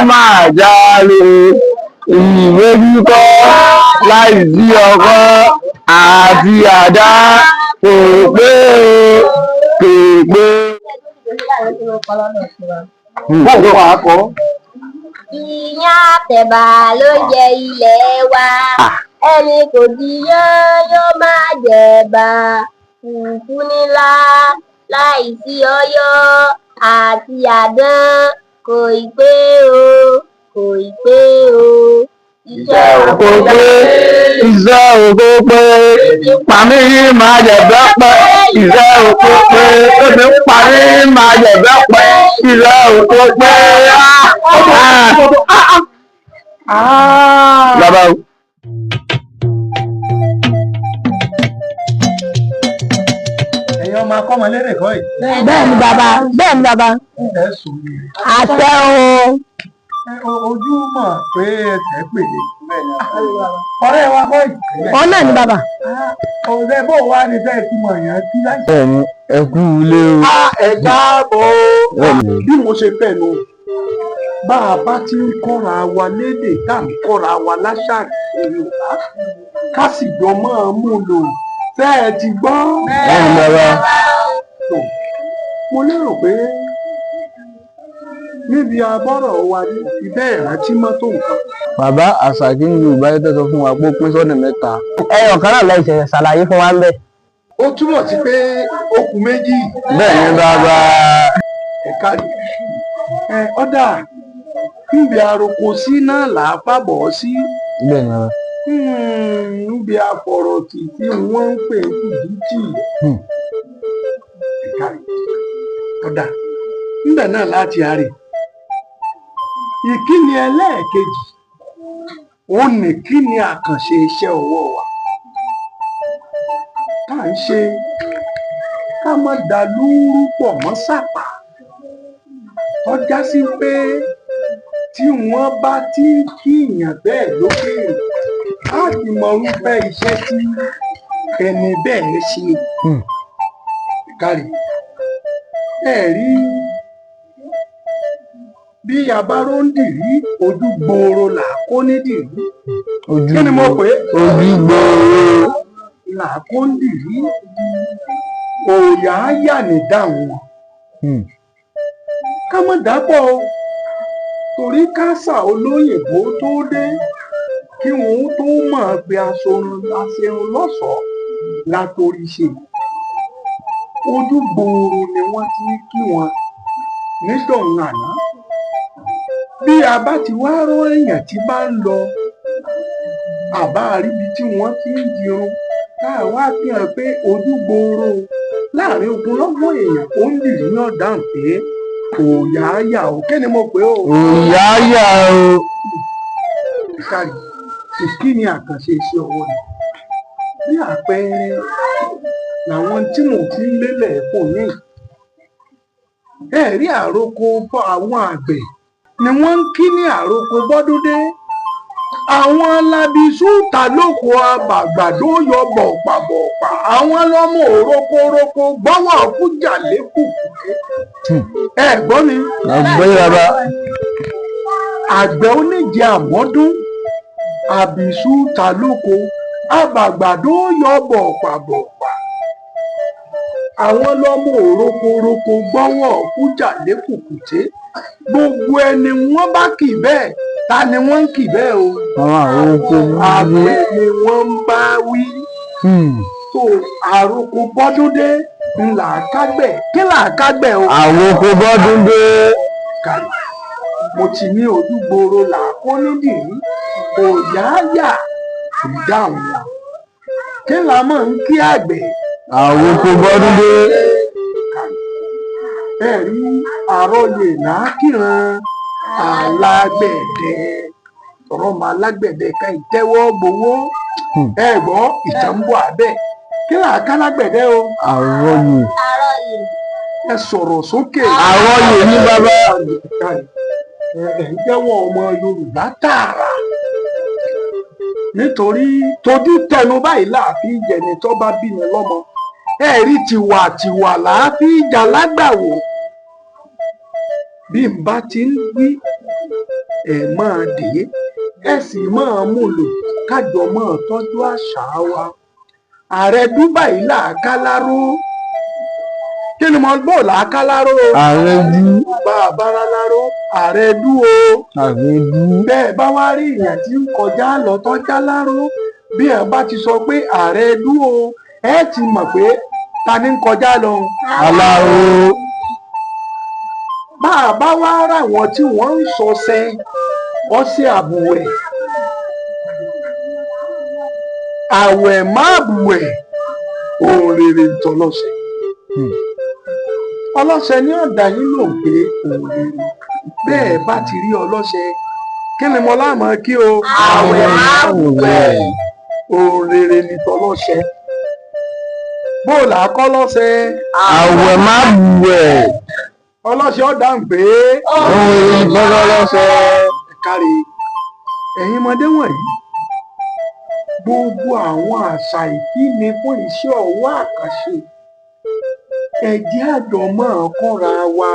máa jalè ìwéjúkọ́ láìsí ọkọ́ àti àdá kò pé kò pé. Báwo wà á kọ́? Iyán àtẹ̀bà ló jẹ ilẹ̀ wa. Ẹni kò díyán yóò máa jẹ̀bà. Fùfú nílá láìsí ọyọ́ àti àdán kò ì pé o, kò ì pé o. Iṣẹ́ oko pé, iṣẹ́ oko pé, pàmí máa jẹ̀bẹ́ pẹ́. Iṣẹ́ oko pé, tóbi pàmí máa jẹ̀bẹ́ pẹ́. Iṣẹ́ oko pé. Bàbá o. Ẹ̀yin ọmọ akọ́mọlérè kọ́ yìí. Bẹ́ẹ̀ ni bàbá, bẹ́ẹ̀ ni bàbá. Ẹ sùn ní. Àṣẹ o. Ojú mọ̀ pé ẹsẹ̀ pèlè. Ọ̀rẹ́ wa kọ́ yìí. Ọ̀nà ni bàbá. Ọ̀rẹ́ bò wá ní fẹ́ẹ́ tí mo yàn sí láì. Bẹ́ẹ̀ni, ẹ kú ilé o. Ẹ káàbọ̀. Bí mo ṣe fẹ́ nu, bá a bá ti ń kọ́ra wa lédè tá à ń kọ́ra wa láṣà Yorùbá, ká sì jọ máa mú lò. Ṣé ẹ ti gbọ́? Bẹ́ẹ̀ni bàbá. Mo lérò pé níbi abọ́rọ̀ wa ní ibẹ̀ ìrántí mọ́tò nǹkan. Bàbá Àṣàkí ń lu ìbáyé tẹ́sọ fún wa pé ó pín sọ́nà mẹ́ta. Ẹyọ kan náà lọ ìṣẹ̀lẹ̀ ṣàlàyé fún wa ń bẹ̀. Ó túmọ̀ sí pé ó kù méjì. Bẹ́ẹ̀ni bàbá. Ẹ̀ka ọ̀dà níbi àròkọ sí náà là á fàbọ̀ sí. Bẹ́ẹ̀ni bàbá. Níbi àfọ̀rọ̀tì tí wọ́n ń pè ní ìdíjì. Ẹ̀ka ọ̀dà níbẹ̀ náà láti àárè. Ìkíni ẹlẹ́ẹ̀kejì ó ní kíni àkànṣe iṣẹ́ ọwọ́ wa tá à ń ṣe ká má da lúrú pọ̀ mọ́ sàpà tọ́já sí pé tí wọ́n bá ti kíyàn bẹ́ẹ̀ lókè á ti mọ irúfẹ́ iṣẹ́ tí ẹni bẹ́ẹ̀ ṣe kárí rí bí abáró ń dìrí ojú gbòòrò là kó ní dìrí. Kí ni mo pè é? Ojú gbòòrò là kó ń dìrí. Òòyà á yà ní dáhùn. Ká mọ̀ dápọ̀ o torí kásà olóyìnbó tó dé kí wọ́n tó mọ̀ pé aṣerun lọ́ṣọ̀ọ́ látorí ṣe. Ojú gbòòrò ni wọ́n ti kí wọn nídọ̀hún àná. Bí a bá ti wá rán èèyàn tí bá ń lọ àbá àríbi tí wọ́n ti ń dirun káà wá fi hàn pé ojú gbòòrò láàrin ogunlọ́gọ̀ èèyàn ó ń dìrí náà dáhùn pé òòyà á yà ó. Kí ni mo pè ó? òòyà á yà ó. Ìkàlì ìkíni àkànṣe iṣẹ́ ọwọ́ ni. Bí àpẹẹrẹ làwọn tí mò ń fi ń lélẹ̀ fún yín. Ẹ̀rí àròkọ fún àwọn àgbẹ̀ ni wọ́n ń kí ní àròkọ bọ́dúndé. Àwọn labiṣú ta lóko abàgbàdo yọ bọ̀pàbọ̀pà. Àwọn lọ́mọ òrókórókó gbọ́wọ́ fújà lékùkùké. Ẹ gbọ́ mi. Àgbẹ̀ bàbá. Àgbẹ̀ oníjẹ àmọ́dún àbìṣú ta lóko abàgbàdo yọ bọ̀pàbọ̀pà. Àwọn lọ́mọ òrókórókó gbọ́wọ́ fújà lékùkùké. Gbogbo ẹni wọ́n bá kì bẹ́ẹ̀ ta ni wọ́n ń kì bẹ́ẹ̀ o. Àgbẹ̀ ni wọ́n ń bá wí. So àròkọ bọ́dúndé ńlá kágbẹ̀ kí là kágbẹ̀ o. Àròkọ bọ́dúndé. Mo ti ní ojú gbòòrò là kó nídìí òòyà yà ìdáhùn wọn. Kí là máa ń kí àgbẹ̀. Àròkọ bọ́dúndé. Ẹ rí àròyè làákìrán alágbẹ̀dẹ ọ̀rọ̀ mà alágbẹ̀dẹ ká ìtẹ́wọ́ gbowó. Ẹ gbọ́ ìtàǹbọ̀ abẹ́ kí là á ká lágbẹ̀dẹ o. Àròyè. Ẹ sọ̀rọ̀ sókè. Àròyè ní bàbá. Ẹ ń jẹ́wọ́ ọmọ Yorùbá tààrà nítorí tójú tẹnu báyìí láàfin jẹni tó bá bí mi lọ́mọ. Ẹ rí tiwàtiwà láàfin ìjà lágbàwò. Bí n bá ti ń wí ẹ̀ máa dé ẹ sì máa mú lò kájọ máa tọ́jú àṣà wa. Ààrẹ Dubai là á ká láró. Kí ni mo gbọ́ là á ká láró? Ààrẹ dú. Bàbá láró ààrẹ dú o. Ààrẹ dú. Bẹ́ẹ̀ bá wá rí èèyàn tí ń kọjá lọ tọ́já láró bí ẹ bá ti sọ pé ààrẹ dú o ẹ ti mọ̀ pé ta ni ń kọjá lọ. Aláró. Bàbá wá rà wọ́n tí wọ́n ń sọsẹ́ ọṣẹ àbùwẹ̀ àwẹ̀ má bùwẹ̀ ohun rere ń tọ́lọ́ṣẹ. Ọlọ́ṣẹ ní ọ̀dà yín ló ń pé ohun rere bẹ́ẹ̀ bá ti rí ọlọ́ṣẹ kí ni mo láàmú kí o. Àwẹ̀ má bùwẹ̀. Ohun rere ní tọ́lọ́ṣẹ. Bóòlù akọ́lọ́ṣẹ. Àwẹ̀ má bùwẹ̀. Ọlọ́ṣẹ ọ̀dà ń pé ohun rere ní tọ́lọ́ṣẹ. Kárí ẹ̀yin ọmọdé wọ̀nyí gbogbo àwọn àṣà ìkíni fún iṣẹ́ ọwọ́ àkànṣe ẹ jẹ́ àjọ máa kọ́ra wa